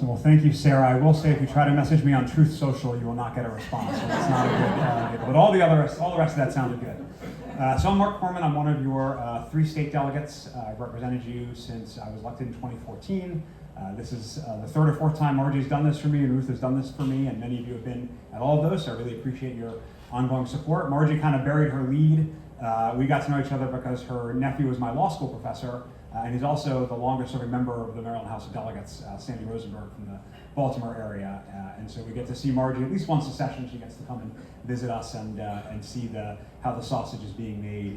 Awesome. Well, thank you, Sarah. I will say if you try to message me on Truth Social, you will not get a response. So that's not a good but all the rest of that sounded good. So I'm Marc Korman. I'm one of your 3 state delegates. I've represented you since I was elected in 2014. This is the 3rd or 4th time Margie's done this for me, and Ruth has done this for me, and many of you have been at all of those, so I really appreciate your ongoing support. Margie kind of buried her lead. We got to know each other because her nephew was my law school professor, and he's also the longest serving member of the Maryland House of Delegates, Sandy Rosenberg from the Baltimore area. And so we get to see Margie at least once a session. She gets to come and visit us and see how the sausage is being made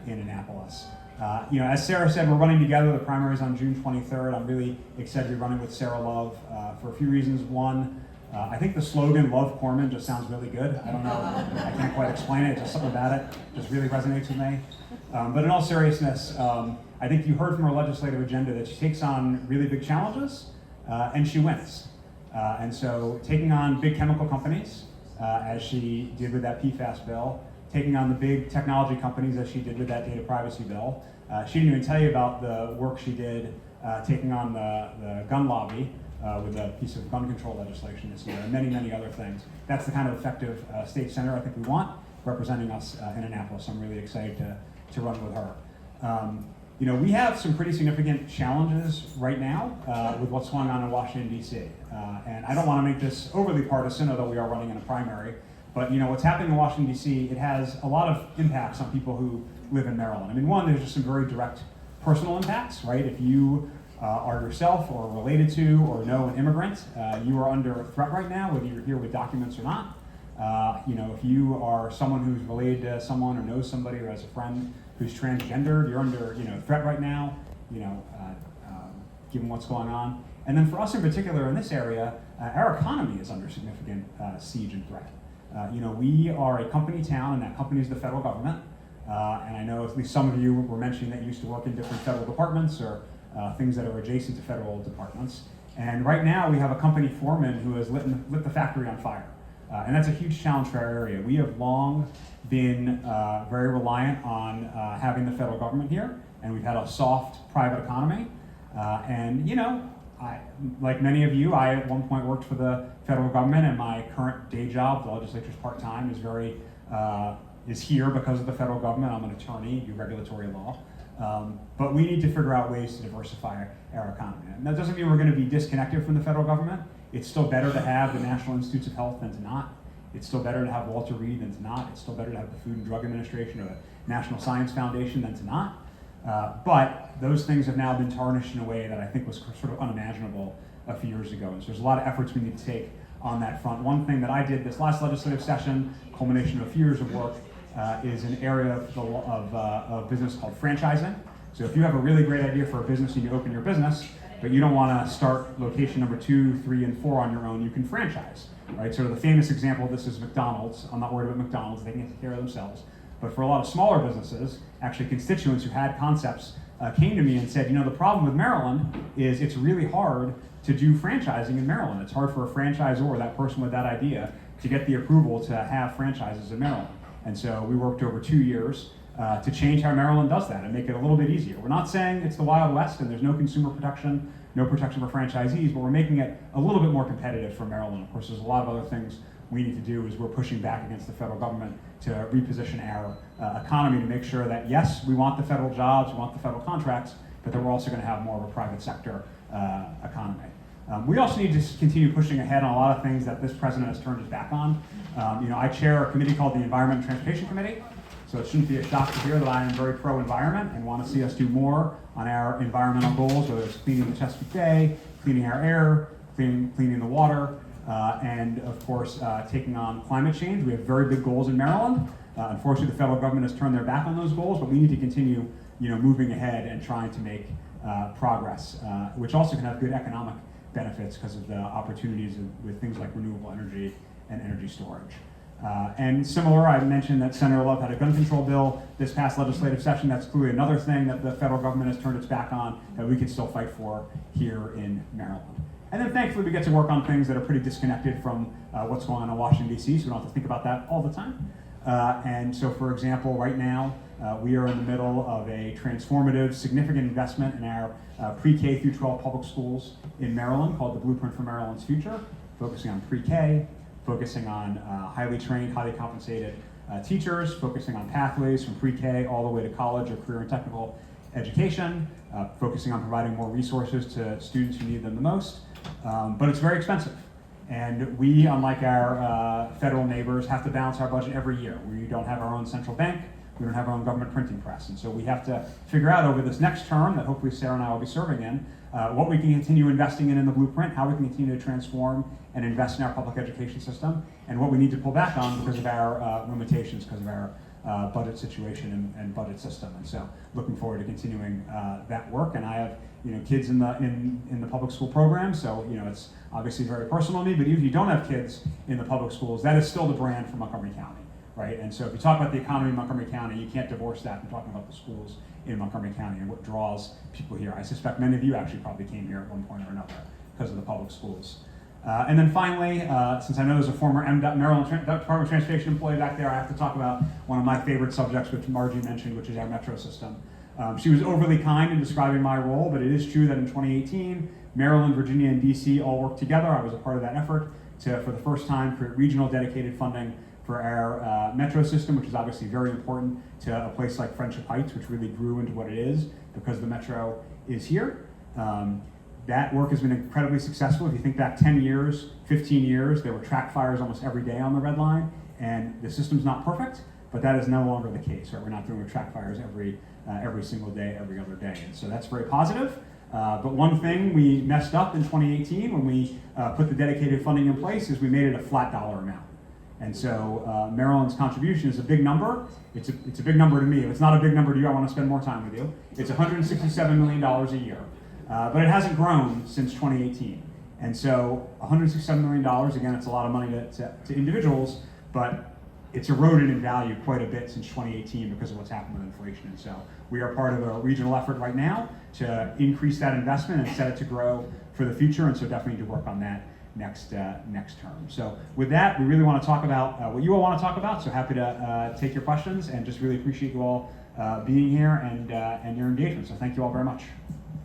in Annapolis. As Sarah said, we're running together. The primary is on June 23rd. I'm really excited to be running with Sarah Love for a few reasons. One, I think the slogan, Love Korman, just sounds really good. I don't know, I can't quite explain it, just something about it just really resonates with me. But in all seriousness, I think you heard from her legislative agenda that she takes on really big challenges and she wins. And so taking on big chemical companies, as she did with that PFAS bill, taking on the big technology companies as she did with that data privacy bill. She didn't even tell you about the work she did taking on the gun lobby with a piece of gun control legislation this year, and many, many other things. That's the kind of effective state senator I think we want representing us in Annapolis. I'm really excited to run with her. We have some pretty significant challenges right now with what's going on in Washington, D.C. And I don't want to make this overly partisan, although we are running in a primary. But what's happening in Washington, D.C., it has a lot of impacts on people who live in Maryland. I mean, one, there's just some very direct personal impacts, right? If you are yourself or related to or know an immigrant, you are under threat right now, whether you're here with documents or not. If you are someone who's related to someone or knows somebody or has a friend who's transgendered, you're under threat right now, given what's going on. And then for us in particular in this area, our economy is under significant siege and threat. We are a company town, and that company is the federal government. And I know at least some of you were mentioning that you used to work in different federal departments or things that are adjacent to federal departments. And right now we have a company foreman who has lit the factory on fire. And that's a huge challenge for our area. We have long been very reliant on having the federal government here, and we've had a soft private economy. Like many of you, I at one point worked for the federal government, and my current day job, the legislature's part-time, is here because of the federal government. I'm an attorney, do regulatory law. But we need to figure out ways to diversify our economy. And that doesn't mean we're going to be disconnected from the federal government. It's still better to have the National Institutes of Health than to not. It's still better to have Walter Reed than to not. It's still better to have the Food and Drug Administration or the National Science Foundation than to not. But those things have now been tarnished in a way that I think was sort of unimaginable a few years ago. And so there's a lot of efforts we need to take on that front. One thing that I did this last legislative session, culmination of a few years of work, is an area of business called franchising. So if you have a really great idea for a business and you open your business, but you don't want to start location number 2, 3, and 4 on your own, you can franchise, right? Sort of the famous example of this is McDonald's. I'm not worried about McDonald's, they can take care of themselves. But for a lot of smaller businesses, actually constituents who had concepts came to me and said, the problem with Maryland is it's really hard to do franchising in Maryland. It's hard for a franchisor, that person with that idea, to get the approval to have franchises in Maryland. And so we worked over 2 years to change how Maryland does that and make it a little bit easier. We're not saying it's the Wild West and there's no consumer protection, no protection for franchisees, but we're making it a little bit more competitive for Maryland. Of course, there's a lot of other things we need to do as we're pushing back against the federal government to reposition our economy to make sure that, yes, we want the federal jobs, we want the federal contracts, but that we're also going to have more of a private sector economy. We also need to continue pushing ahead on a lot of things that this president has turned his back on. I chair a committee called the Environment and Transportation Committee, so it shouldn't be a shock to hear that I am very pro-environment and want to see us do more on our environmental goals, whether it's cleaning the Chesapeake Bay, cleaning our air, cleaning the water, and of course taking on climate change. We have very big goals in Maryland. Unfortunately, the federal government has turned their back on those goals, but we need to continue moving ahead and trying to make progress, which also can have good economic benefits because of the opportunities with things like renewable energy and energy storage. And similar, I mentioned that Senator Love had a gun control bill this past legislative session. That's clearly another thing that the federal government has turned its back on that we can still fight for here in Maryland. And then thankfully we get to work on things that are pretty disconnected from what's going on in Washington, D.C., so we don't have to think about that all the time. And so for example, right now, We are in the middle of a transformative, significant investment in our pre-K through 12 public schools in Maryland called the Blueprint for Maryland's Future, focusing on pre-K, focusing on highly trained, highly compensated teachers, focusing on pathways from pre-K all the way to college or career and technical education, focusing on providing more resources to students who need them the most. But it's very expensive. And we, unlike our federal neighbors, have to balance our budget every year. We don't have our own central bank. We don't have our own government printing press. And so we have to figure out over this next term that hopefully Sarah and I will be serving in, what we can continue investing in the Blueprint, how we can continue to transform and invest in our public education system, and what we need to pull back on because of our limitations, because of our budget situation and budget system. And so looking forward to continuing that work. And I have kids in the public school program, so it's obviously very personal to me, but even if you don't have kids in the public schools, that is still the brand for Montgomery County, right? And so if you talk about the economy in Montgomery County, you can't divorce that from talking about the schools in Montgomery County and what draws people here. I suspect many of you actually probably came here at one point or another because of the public schools. And then finally, since I know there's a former Maryland Department of Transportation employee back there, I have to talk about one of my favorite subjects, which Margie mentioned, which is our metro system. She was overly kind in describing my role, but it is true that in 2018, Maryland, Virginia, and DC all worked together. I was a part of that effort to, for the first time, create regional dedicated funding for our metro system, which is obviously very important to a place like Friendship Heights, which really grew into what it is because the metro is here. That work has been incredibly successful. If you think back 10 years, 15 years, there were track fires almost every day on the Red Line, and the system's not perfect, but that is no longer the case, right? We're not doing track fires every single day, every other day, and so that's very positive. But one thing we messed up in 2018 when we put the dedicated funding in place is we made it a flat dollar amount. And so Maryland's contribution is a big number. It's a big number to me. If it's not a big number to you, I want to spend more time with you. It's $167 million a year. But it hasn't grown since 2018. And so $167 million, again, it's a lot of money to individuals, but it's eroded in value quite a bit since 2018 because of what's happened with inflation. And so we are part of a regional effort right now to increase that investment and set it to grow for the future. And so definitely need to work on that next term. So with that, we really want to talk about what you all want to talk about. So happy to take your questions and just really appreciate you all being here and your engagement. So thank you all very much.